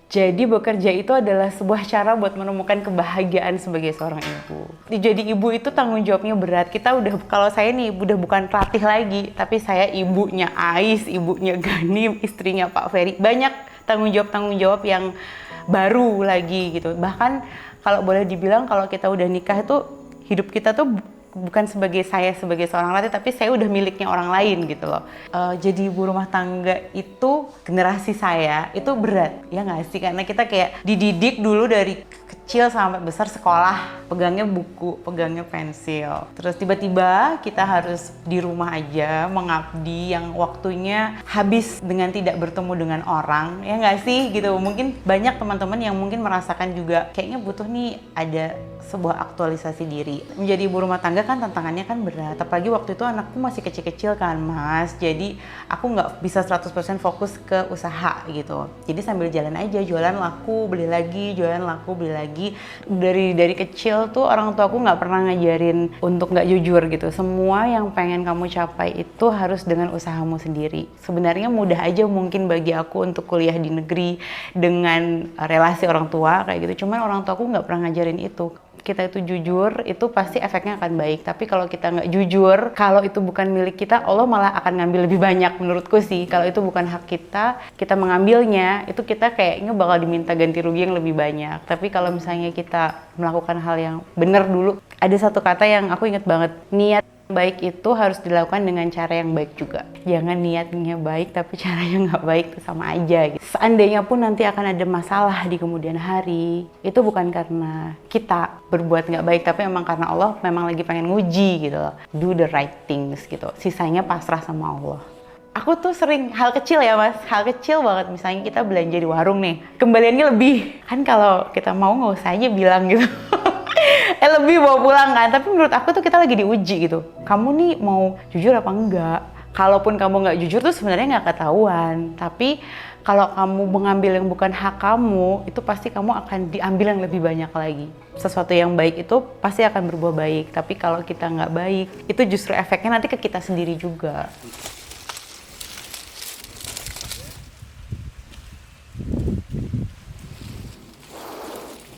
Jadi bekerja itu adalah sebuah cara buat menemukan kebahagiaan sebagai seorang ibu. Jadi ibu itu tanggung jawabnya berat. Kita udah, kalau saya nih udah bukan pelatih lagi, tapi saya ibunya Ais, ibunya Ganim, istrinya Pak Ferry. Banyak tanggung jawab yang baru lagi gitu. Bahkan kalau boleh dibilang kalau kita udah nikah itu hidup kita tuh bukan sebagai saya sebagai seorang latih, tapi saya udah miliknya orang lain gitu loh. Jadi ibu rumah tangga itu generasi saya itu berat ya nggak sih, karena kita kayak dididik dulu dari kecil sampai besar sekolah pegangnya buku, pegangnya pensil, terus tiba-tiba kita harus di rumah aja mengabdi yang waktunya habis dengan tidak bertemu dengan orang, ya nggak sih gitu. Mungkin banyak teman-teman yang mungkin merasakan juga kayaknya butuh nih ada sebuah aktualisasi diri. Menjadi ibu rumah tangga kan tantangannya kan berat, apalagi waktu itu anakku masih kecil-kecil kan Mas, jadi aku nggak bisa 100% fokus ke usaha gitu. Jadi sambil jalan aja, jualan laku, beli lagi, jualan laku, beli lagi. Dari kecil tuh orang tua aku nggak pernah ngajarin untuk nggak jujur gitu. Semua yang pengen kamu capai itu harus dengan usahamu sendiri. Sebenarnya mudah aja mungkin bagi aku untuk kuliah di negeri dengan relasi orang tua kayak gitu, cuman orang tua aku nggak pernah ngajarin itu. Kita itu jujur, itu pasti efeknya akan baik. Tapi kalau kita nggak jujur, kalau itu bukan milik kita, Allah malah akan ngambil lebih banyak menurutku sih. Kalau itu bukan hak kita, kita mengambilnya, itu kita kayaknya bakal diminta ganti rugi yang lebih banyak. Tapi kalau misalnya kita melakukan hal yang benar dulu, ada satu kata yang aku ingat banget, niat baik itu harus dilakukan dengan cara yang baik juga. Jangan niatnya baik tapi caranya nggak baik, itu sama aja gitu. Seandainya pun nanti akan ada masalah di kemudian hari, itu bukan karena kita berbuat nggak baik, tapi memang karena Allah memang lagi pengen nguji gitu loh. Do the right things gitu. Sisanya pasrah sama Allah. Aku tuh sering hal kecil ya Mas, hal kecil banget. Misalnya kita belanja di warung nih, kembaliannya lebih. Kan kalau kita mau nggak usah aja bilang gitu. Lebih bawa pulang kan, tapi menurut aku tuh kita lagi diuji gitu. Kamu nih mau jujur apa enggak? Kalaupun kamu nggak jujur tuh sebenarnya nggak ketahuan, tapi kalau kamu mengambil yang bukan hak kamu, itu pasti kamu akan diambil yang lebih banyak lagi. Sesuatu yang baik itu pasti akan berbuah baik, tapi kalau kita nggak baik, itu justru efeknya nanti ke kita sendiri juga.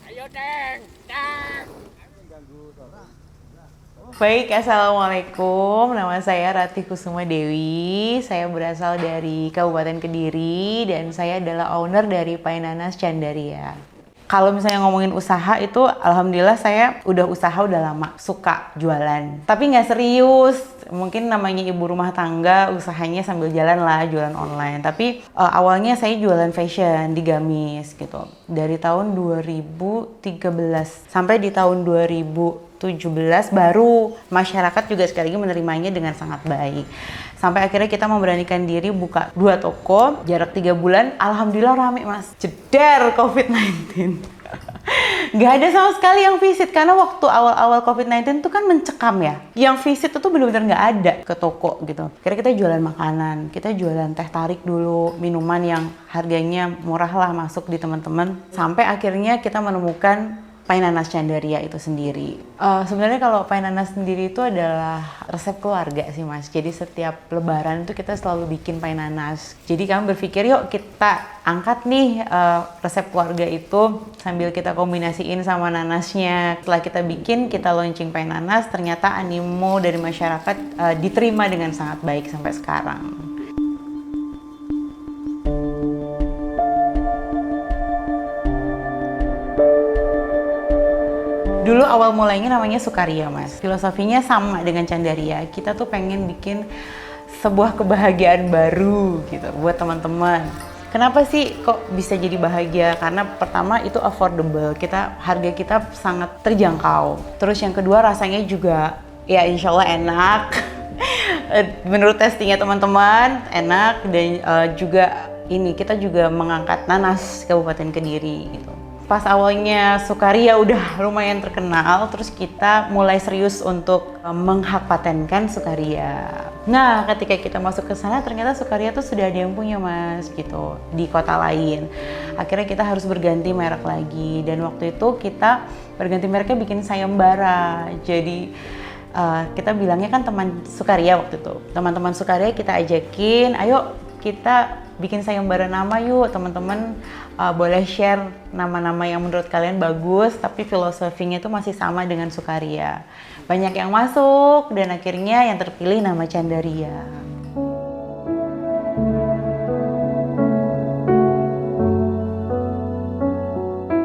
Ayo Deng, Deng. Baik, Assalamualaikum. Nama saya Ratih Kusuma Dewi. Saya berasal dari Kabupaten Kediri dan saya adalah owner dari Painanas Candaria. Kalau misalnya ngomongin usaha itu, alhamdulillah saya udah usaha udah lama, suka jualan. Tapi nggak serius, mungkin namanya ibu rumah tangga, usahanya sambil jalan lah, jualan online. Tapi awalnya saya jualan fashion di Gamis gitu. Dari tahun 2013 sampai di tahun 2017 baru masyarakat juga sekali lagi menerimanya dengan sangat baik. Sampai akhirnya kita memberanikan diri buka 2 toko, jarak 3 bulan, alhamdulillah rame Mas. Jeder COVID-19. Gak ada sama sekali yang visit, karena waktu awal-awal COVID-19 itu kan mencekam ya. Yang visit itu benar-benar gak ada ke toko gitu. Akhirnya kita jualan makanan, kita jualan teh tarik dulu, minuman yang harganya murah lah masuk di teman-teman. Sampai akhirnya kita menemukan Painanas Candaria itu sendiri. Sebenarnya kalau Painanas sendiri itu adalah resep keluarga sih Mas. Jadi setiap lebaran itu kita selalu bikin Painanas. Jadi kami berpikir yuk kita angkat nih resep keluarga itu sambil kita kombinasiin sama nanasnya. Setelah kita bikin, kita launching Painanas, ternyata animo dari masyarakat diterima dengan sangat baik sampai sekarang. Dulu awal mulainya namanya Sukaria Mas. Filosofinya sama dengan Candaria. Kita tuh pengen bikin sebuah kebahagiaan baru gitu buat teman-teman. Kenapa sih kok bisa jadi bahagia? Karena pertama itu affordable, harga kita sangat terjangkau. Terus yang kedua rasanya juga ya insya Allah enak. Menurut testingnya teman-teman enak, dan juga kita juga mengangkat nanas Kabupaten Kediri gitu. Pas awalnya Sukaria udah lumayan terkenal, terus kita mulai serius untuk menghak-patenkan Sukaria. Nah, ketika kita masuk ke sana ternyata Sukaria tuh sudah ada yang punya Mas gitu di kota lain. Akhirnya kita harus berganti merek lagi, dan waktu itu kita berganti mereknya bikin sayembara. Jadi kita bilangnya kan teman sukaria waktu itu. Teman-teman sukaria kita ajakin, ayo kita bikin sayembara nama yuk teman-teman, boleh share nama-nama yang menurut kalian bagus tapi filosofinya itu masih sama dengan sukaria. Banyak yang masuk dan akhirnya yang terpilih nama Candaria.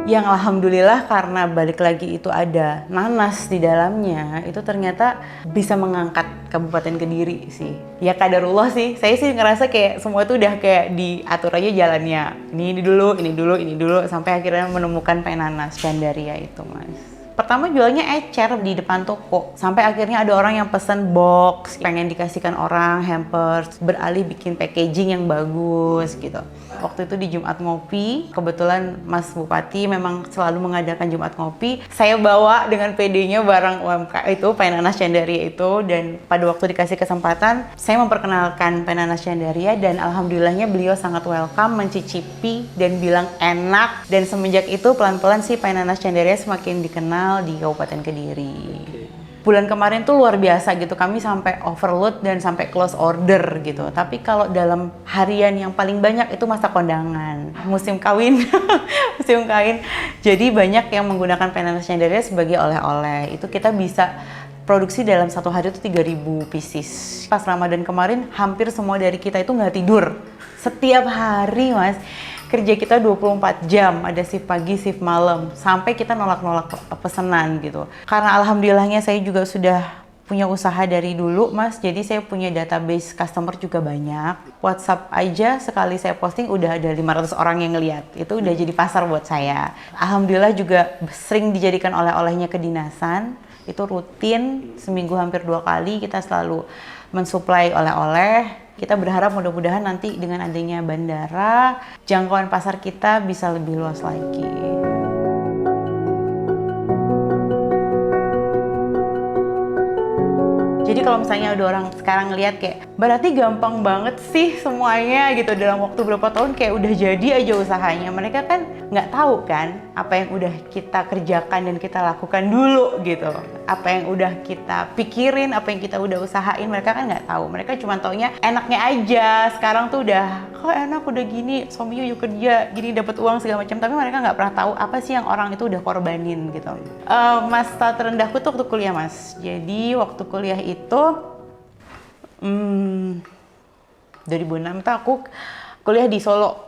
Yang alhamdulillah karena balik lagi itu ada nanas di dalamnya, itu ternyata bisa mengangkat Kabupaten Kediri sih. Ya kadarullah sih, saya sih ngerasa kayak semua itu udah kayak diatur aja jalannya. Ini dulu, sampai akhirnya menemukan Nanas Candaria itu mas. Pertama jualnya ecer di depan toko, sampai akhirnya ada orang yang pesen box, pengen dikasihkan orang hampers, beralih bikin packaging yang bagus gitu. Waktu itu di Jumat Ngopi, kebetulan Mas Bupati memang selalu mengadakan Jumat Ngopi. Saya bawa dengan PD-nya barang UMKM itu, Nanas Candaria itu, dan pada waktu dikasih kesempatan, saya memperkenalkan Nanas Candaria dan alhamdulillahnya beliau sangat welcome, mencicipi dan bilang enak. Dan semenjak itu pelan-pelan sih Nanas Candaria semakin dikenal di Kabupaten Kediri. Bulan kemarin tuh luar biasa gitu, kami sampai overload dan sampai close order gitu. Tapi kalau dalam harian yang paling banyak itu masa kondangan, musim kawin, musim kawin. Jadi banyak yang menggunakan Nanas Candaria sebagai oleh-oleh. Itu kita bisa produksi dalam satu hari itu 3.000 pieces. Pas Ramadan kemarin hampir semua dari kita itu nggak tidur. Setiap hari mas, kerja kita 24 jam, ada shift pagi, shift malam, sampai kita nolak-nolak pesanan gitu. Karena alhamdulillahnya saya juga sudah punya usaha dari dulu mas, jadi saya punya database customer juga banyak. WhatsApp aja sekali saya posting udah ada 500 orang yang ngeliat, itu udah jadi pasar buat saya. Alhamdulillah juga sering dijadikan oleh-olehnya kedinasan, itu rutin, seminggu hampir 2 kali kita selalu mensuplai oleh-oleh. Kita berharap mudah-mudahan nanti dengan adanya bandara, jangkauan pasar kita bisa lebih luas lagi. Jadi kalau misalnya ada orang sekarang ngeliat kayak, berarti gampang banget sih semuanya gitu, dalam waktu berapa tahun kayak udah jadi aja usahanya. Mereka kan nggak tahu kan apa yang udah kita kerjakan dan kita lakukan dulu gitu. Apa yang udah kita pikirin, apa yang kita udah usahain, mereka kan nggak tahu. Mereka cuma taunya enaknya aja. Sekarang tuh udah, kok enak udah gini, suaminya yuk kerja, gini dapat uang segala macam. Tapi mereka nggak pernah tahu apa sih yang orang itu udah korbanin gitu. Masa terendahku tuh waktu kuliah mas. Jadi waktu kuliah itu 2006 tuh aku kuliah di Solo.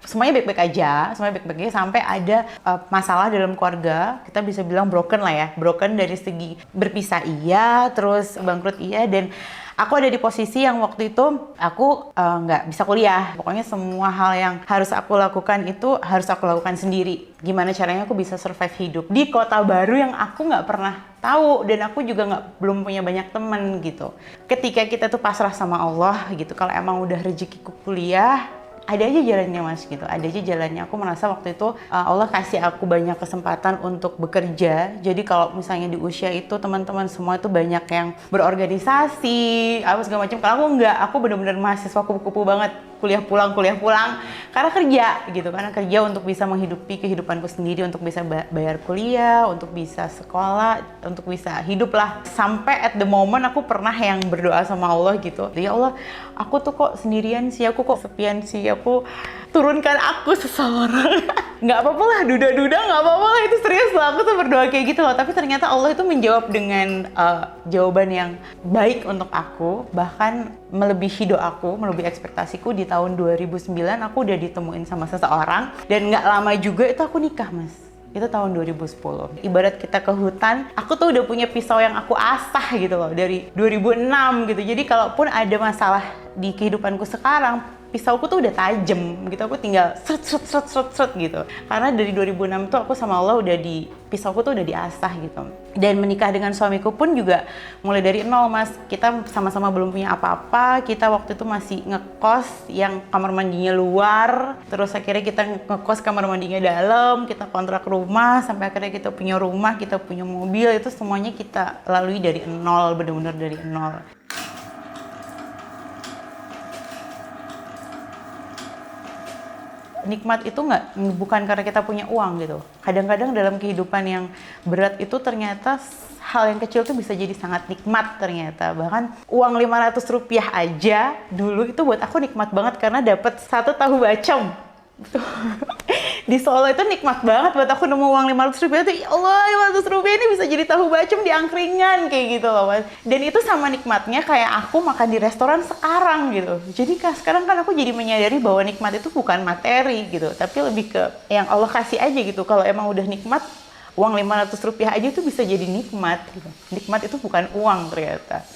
Semuanya baik-baik aja sampai ada masalah dalam keluarga. Kita bisa bilang broken lah ya, broken dari segi berpisah iya, terus bangkrut iya, dan aku ada di posisi yang waktu itu aku nggak bisa kuliah. Pokoknya semua hal yang harus aku lakukan itu harus aku lakukan sendiri. Gimana caranya aku bisa survive hidup di kota baru yang aku nggak pernah tahu, dan aku juga belum punya banyak temen gitu. Ketika kita tuh pasrah sama Allah gitu, kalau emang udah rezekiku kuliah, ada aja jalannya mas gitu, ada aja jalannya. Aku merasa waktu itu Allah kasih aku banyak kesempatan untuk bekerja. Jadi kalau misalnya di usia itu teman-teman semua itu banyak yang berorganisasi, apa segala macam. Kalau aku enggak, aku benar-benar mahasiswa kupu-kupu banget, kuliah pulang karena kerja gitu, karena kerja untuk bisa menghidupi kehidupanku sendiri, untuk bisa bayar kuliah, untuk bisa sekolah, untuk bisa hidup lah. Sampai at the moment aku pernah yang berdoa sama Allah gitu, ya Allah, aku tuh kok sendirian sih, aku kok sepian sih, aku turunkan aku seseorang. Nggak apa-apa lah, duda-duda nggak apa-apa lah, itu serius lah, aku tuh berdoa kayak gitu loh. Tapi ternyata Allah itu menjawab dengan jawaban yang baik untuk aku, bahkan melebihi doaku, melebihi ekspektasiku. Di tahun 2009 aku udah ditemuin sama seseorang, dan nggak lama juga itu aku nikah mas. Itu tahun 2010. Ibarat kita ke hutan, aku tuh udah punya pisau yang aku asah gitu loh dari 2006 gitu. Jadi kalaupun ada masalah di kehidupanku sekarang, pisauku tuh udah tajem gitu, aku tinggal seret gitu. Karena dari 2006 tuh aku sama Allah pisauku tuh udah diasah gitu. Dan menikah dengan suamiku pun juga mulai dari nol mas. Kita sama-sama belum punya apa-apa, kita waktu itu masih ngekos yang kamar mandinya luar. Terus akhirnya kita ngekos kamar mandinya dalam, kita kontrak rumah, sampai akhirnya kita punya rumah, kita punya mobil. Itu semuanya kita lalui dari nol, benar-benar dari nol. Nikmat itu bukan karena kita punya uang gitu. Kadang-kadang dalam kehidupan yang berat itu ternyata hal yang kecil tuh bisa jadi sangat nikmat ternyata. Bahkan uang Rp500 aja dulu itu buat aku nikmat banget karena dapat 1 tahu bacem. Di Solo itu nikmat banget buat aku nemu uang Rp500 tuh, ya Allah, Rp500 ini bisa jadi tahu bacem di angkringan kayak gitu loh Mas. Dan itu sama nikmatnya kayak aku makan di restoran sekarang gitu. Jadi sekarang kan aku jadi menyadari bahwa nikmat itu bukan materi gitu, tapi lebih ke yang Allah kasih aja gitu. Kalau emang udah nikmat, uang Rp500 aja tuh bisa jadi nikmat gitu. Nikmat itu bukan uang ternyata.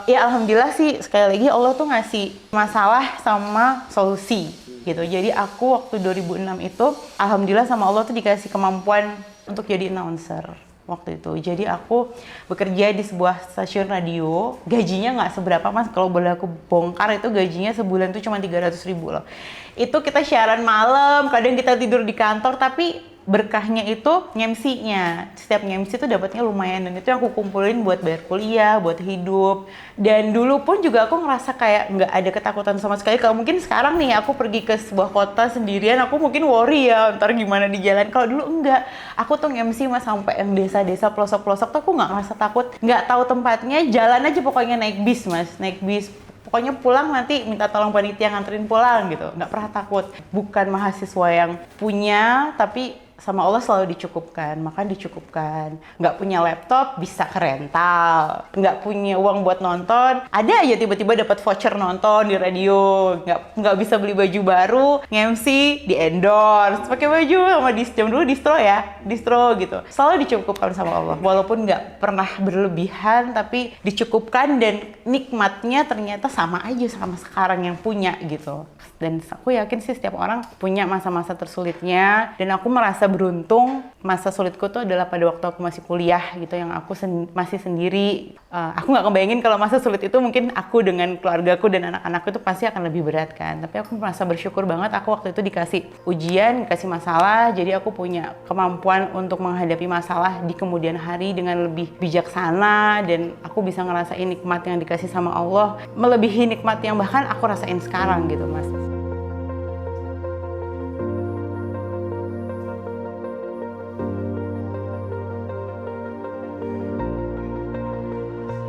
Ya alhamdulillah sih, sekali lagi Allah tuh ngasih masalah sama solusi gitu. Jadi aku waktu 2006 itu alhamdulillah sama Allah tuh dikasih kemampuan untuk jadi announcer waktu itu. Jadi aku bekerja di sebuah stasiun radio, gajinya nggak seberapa Mas, kalau boleh aku bongkar itu gajinya sebulan tuh cuma 300.000 loh. Itu kita siaran malam, kadang kita tidur di kantor, tapi berkahnya itu nge-MC-nya. Setiap nge-MC itu dapatnya lumayan, dan itu yang aku kumpulin buat bayar kuliah, buat hidup. Dan dulu pun juga aku ngerasa kayak nggak ada ketakutan sama sekali. Kalau mungkin sekarang nih aku pergi ke sebuah kota sendirian, aku mungkin worry ya ntar gimana di jalan. Kalau dulu enggak, aku tuh nge-MC Mas sampai yang desa-desa pelosok-pelosok tuh aku nggak ngerasa takut, nggak tahu tempatnya, jalan aja pokoknya naik bis Mas, naik bis. Pokoknya pulang nanti minta tolong panitia nganterin pulang gitu, nggak pernah takut. Bukan mahasiswa yang punya, tapi sama Allah selalu dicukupkan, makan dicukupkan. Nggak punya laptop, bisa ke rental. Nggak punya uang buat nonton, ada aja tiba-tiba dapat voucher nonton di radio. Nggak bisa beli baju baru, nge-MC, di endorse, pakai baju sama jam dulu distro ya, distro gitu. Selalu dicukupkan sama Allah, walaupun nggak pernah berlebihan, tapi dicukupkan dan nikmatnya ternyata sama aja sama sekarang yang punya gitu. Dan aku yakin sih setiap orang punya masa-masa tersulitnya, dan aku merasa beruntung masa sulitku tuh adalah pada waktu aku masih kuliah gitu, yang aku masih sendiri. Aku nggak kebayangin kalau masa sulit itu mungkin aku dengan keluargaku dan anak-anakku itu pasti akan lebih berat kan. Tapi aku merasa bersyukur banget aku waktu itu dikasih ujian, dikasih masalah, jadi aku punya kemampuan untuk menghadapi masalah di kemudian hari dengan lebih bijaksana, dan aku bisa ngerasain nikmat yang dikasih sama Allah melebihi nikmat yang bahkan aku rasain sekarang gitu Mas.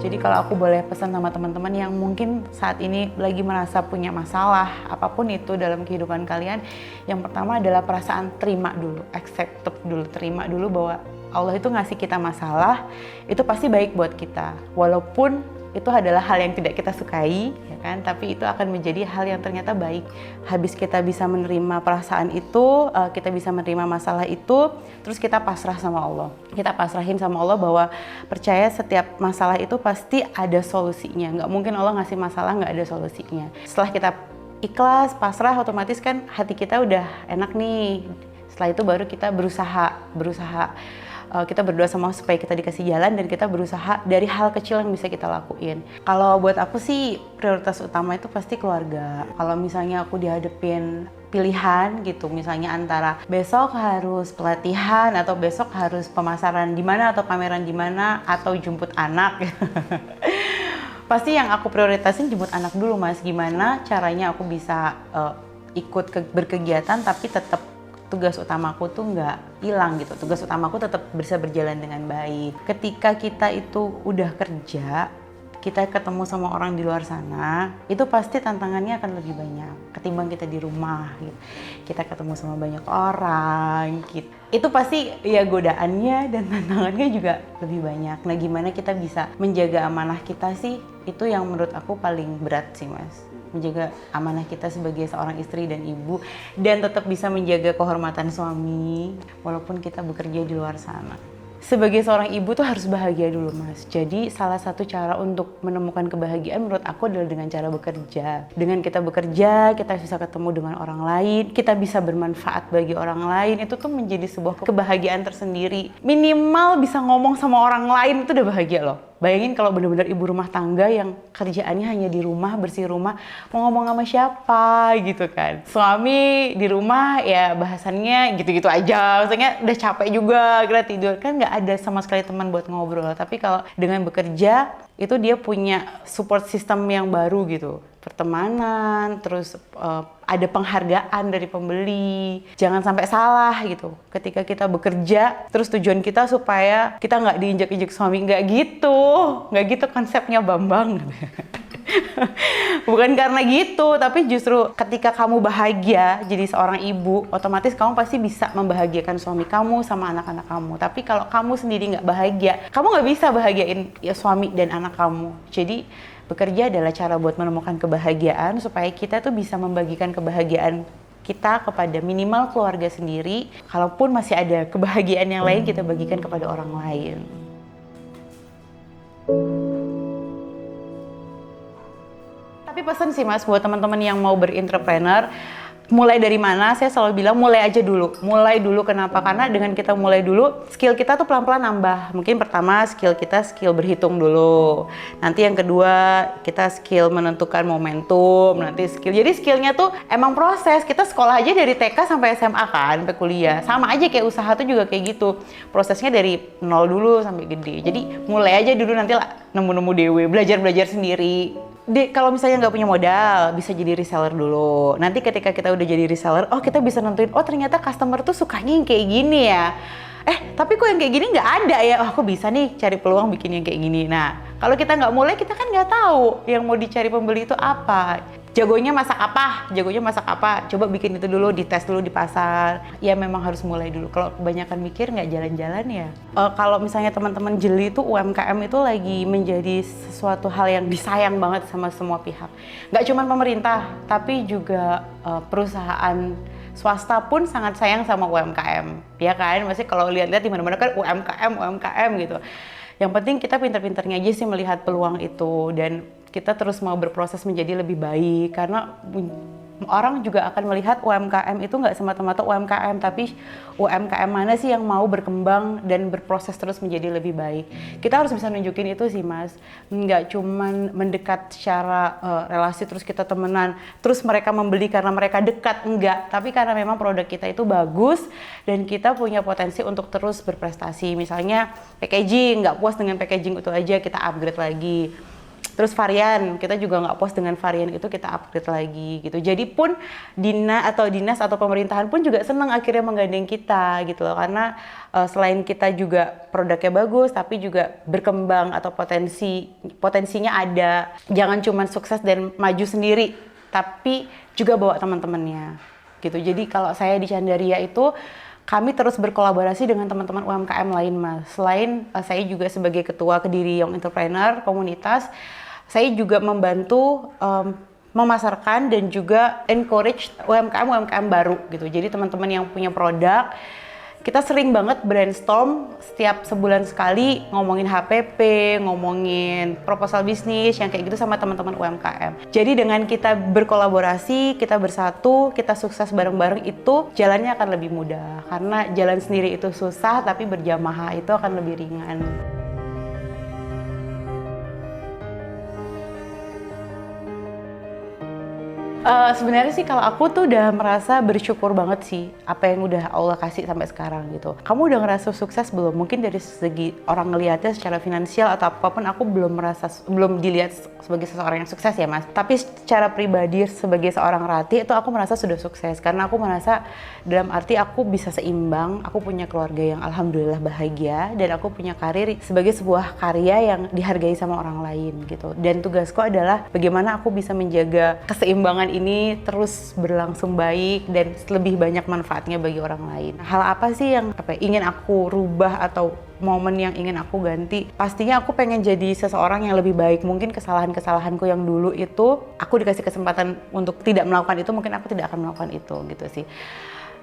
Jadi kalau aku boleh pesan sama teman-teman yang mungkin saat ini lagi merasa punya masalah, apapun itu dalam kehidupan kalian, yang pertama adalah perasaan terima dulu, accept dulu, terima dulu bahwa Allah itu ngasih kita masalah, itu pasti baik buat kita. Walaupun itu adalah hal yang tidak kita sukai, ya kan? Tapi itu akan menjadi hal yang ternyata baik. Habis kita bisa menerima perasaan itu, kita bisa menerima masalah itu, terus kita pasrah sama Allah. Kita pasrahin sama Allah bahwa percaya setiap masalah itu pasti ada solusinya. Nggak mungkin Allah ngasih masalah nggak ada solusinya. Setelah kita ikhlas, pasrah, otomatis kan hati kita udah enak nih. Setelah itu baru kita berusaha. Kita berdoa sama Allah supaya kita dikasih jalan, dan kita berusaha dari hal kecil yang bisa kita lakuin. Kalau buat aku sih prioritas utama itu pasti keluarga. Kalau misalnya aku dihadapin pilihan gitu, misalnya antara besok harus pelatihan atau besok harus pemasaran di mana atau pameran di mana atau jemput anak. Pasti yang aku prioritasin jemput anak dulu Mas. Gimana caranya aku bisa berkegiatan tapi tetap tugas utamaku tuh nggak hilang gitu. Tugas utamaku tetap bisa berjalan dengan baik. Ketika kita itu udah kerja, kita ketemu sama orang di luar sana, itu pasti tantangannya akan lebih banyak ketimbang kita di rumah gitu. Kita ketemu sama banyak orang gitu. Itu pasti ya godaannya dan tantangannya juga lebih banyak. Nah, gimana kita bisa menjaga amanah kita sih? Itu yang menurut aku paling berat sih Mas. Menjaga amanah kita sebagai seorang istri dan ibu, dan tetap bisa menjaga kehormatan suami walaupun kita bekerja di luar sana. Sebagai seorang ibu tuh harus bahagia dulu Mas. Jadi salah satu cara untuk menemukan kebahagiaan menurut aku adalah dengan cara bekerja. Dengan kita bekerja, kita bisa ketemu dengan orang lain, kita bisa bermanfaat bagi orang lain, itu tuh menjadi sebuah kebahagiaan tersendiri. Minimal bisa ngomong sama orang lain itu udah bahagia loh. Bayangin kalau benar-benar ibu rumah tangga yang kerjaannya hanya di rumah, bersih rumah, mau ngomong sama siapa gitu kan. Suami di rumah ya bahasannya gitu-gitu aja, maksudnya udah capek juga, kita tidur, kan nggak ada sama sekali teman buat ngobrol. Tapi kalau dengan bekerja, itu dia punya support system yang baru gitu. pertemanan, terus ada penghargaan dari pembeli. Jangan sampai salah gitu. Ketika kita bekerja, terus tujuan kita supaya kita nggak diinjak-injak suami, nggak gitu konsepnya Bambang. Bukan karena gitu, tapi justru ketika kamu bahagia jadi seorang ibu, otomatis kamu pasti bisa membahagiakan suami kamu sama anak-anak kamu. Tapi kalau kamu sendiri nggak bahagia, kamu nggak bisa bahagiain ya suami dan anak kamu. Jadi bekerja adalah cara buat menemukan kebahagiaan supaya kita tuh bisa membagikan kebahagiaan kita kepada minimal keluarga sendiri. Kalaupun masih ada kebahagiaan yang lain, kita bagikan kepada orang lain. Tapi pesan sih Mas buat teman-teman yang mau berentrepreneur, mulai dari mana? Saya selalu bilang mulai aja dulu. Mulai dulu kenapa? Karena dengan kita mulai dulu, skill kita tuh pelan-pelan nambah. Mungkin pertama skill kita skill berhitung dulu. Nanti yang kedua kita skill menentukan momentum. Nanti skill. Jadi skillnya tuh emang proses. Kita sekolah aja dari TK sampai SMA kan, sampai kuliah. Sama aja kayak usaha tuh juga kayak gitu. Prosesnya dari nol dulu sampai gede. Jadi mulai aja dulu, nanti lah nemu-nemu dewe, belajar-belajar sendiri. Kalau misalnya nggak punya modal, bisa jadi reseller dulu. Nanti ketika kita udah jadi reseller, oh kita bisa nentuin, oh ternyata customer tuh sukanya yang kayak gini ya. Tapi kok yang kayak gini nggak ada ya? Oh aku bisa nih cari peluang bikin yang kayak gini. Nah, kalau kita nggak mulai, kita kan nggak tahu yang mau dicari pembeli itu apa. Jagonya masak apa? Coba bikin itu dulu, dites dulu di pasar. Ya memang harus mulai dulu. Kalau kebanyakan mikir nggak jalan-jalan ya. Kalau misalnya teman-teman jeli itu UMKM itu lagi menjadi sesuatu hal yang disayang banget sama semua pihak. Nggak cuma pemerintah, tapi juga perusahaan swasta pun sangat sayang sama UMKM. Ya kan? Masih kalau lihat-lihat di mana-mana kan UMKM gitu. Yang penting kita pintar-pintarnya aja sih melihat peluang itu, dan kita terus mau berproses menjadi lebih baik, karena orang juga akan melihat UMKM itu nggak semata-mata UMKM, tapi UMKM mana sih yang mau berkembang dan berproses terus menjadi lebih baik. Kita harus bisa nunjukin itu sih Mas, nggak cuman mendekat secara relasi terus kita temenan, terus mereka membeli karena mereka dekat, enggak, tapi karena memang produk kita itu bagus dan kita punya potensi untuk terus berprestasi. Misalnya packaging, nggak puas dengan packaging itu aja, kita upgrade lagi. Terus varian, kita juga nggak puas dengan varian itu, kita upgrade lagi gitu. Jadi pun dinas atau pemerintahan pun juga senang akhirnya menggandeng kita gitu loh. Karena selain kita juga produknya bagus, tapi juga berkembang atau potensinya ada. Jangan cuma sukses dan maju sendiri, tapi juga bawa teman-temannya gitu. Jadi kalau saya di Candaria itu, kami terus berkolaborasi dengan teman-teman UMKM lain Mas. Selain saya juga sebagai ketua Kediri Young Entrepreneur komunitas, saya juga membantu memasarkan dan juga encourage UMKM baru gitu. Jadi teman-teman yang punya produk, kita sering banget brainstorm setiap sebulan sekali, ngomongin HPP, ngomongin proposal bisnis yang kayak gitu sama teman-teman UMKM. Jadi dengan kita berkolaborasi, kita bersatu, kita sukses bareng-bareng, itu jalannya akan lebih mudah. Karena jalan sendiri itu susah, tapi berjamaah itu akan lebih ringan. Sebenarnya sih kalau aku tuh udah merasa bersyukur banget sih apa yang udah Allah kasih sampai sekarang gitu. Kamu udah ngerasa sukses belum? Mungkin dari segi orang ngelihatnya secara finansial atau apapun, aku belum dilihat sebagai seseorang yang sukses ya Mas. Tapi secara pribadi sebagai seorang Rati itu aku merasa sudah sukses, karena aku merasa dalam arti aku bisa seimbang, aku punya keluarga yang alhamdulillah bahagia, dan aku punya karir sebagai sebuah karya yang dihargai sama orang lain gitu. Dan tugasku adalah bagaimana aku bisa menjaga keseimbangan ini terus berlangsung baik dan lebih banyak manfaatnya bagi orang lain. Hal apa sih yang ingin aku rubah atau momen yang ingin aku ganti? Pastinya aku pengen jadi seseorang yang lebih baik. Mungkin kesalahan-kesalahanku yang dulu itu, aku dikasih kesempatan untuk tidak melakukan itu, mungkin aku tidak akan melakukan itu gitu sih.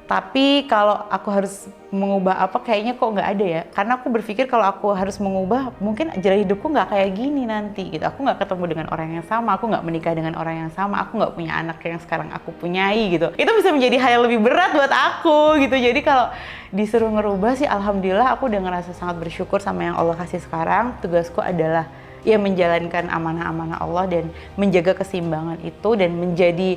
Tapi kalau aku harus mengubah apa, kayaknya kok nggak ada ya. Karena aku berpikir kalau aku harus mengubah, mungkin jalan hidupku nggak kayak gini nanti gitu. Aku nggak ketemu dengan orang yang sama, aku nggak menikah dengan orang yang sama, aku nggak punya anak yang sekarang aku punyai gitu. Itu bisa menjadi hal yang lebih berat buat aku gitu. Jadi kalau disuruh ngerubah sih, alhamdulillah aku udah ngerasa sangat bersyukur sama yang Allah kasih sekarang. Tugasku adalah ya menjalankan amanah-amanah Allah dan menjaga keseimbangan itu dan menjadi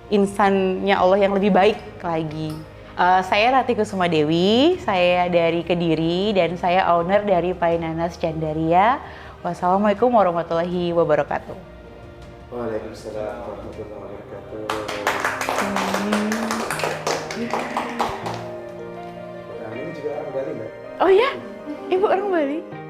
insannya Allah yang lebih baik lagi. Saya Rati Kusuma Dewi, saya dari Kediri dan saya owner dari Painanas Candaria. Wassalamualaikum warahmatullahi wabarakatuh. Waalaikumsalam warahmatullahi wabarakatuh. Nah, ini juga orang Bali nggak? Oh ya, ibu orang Bali.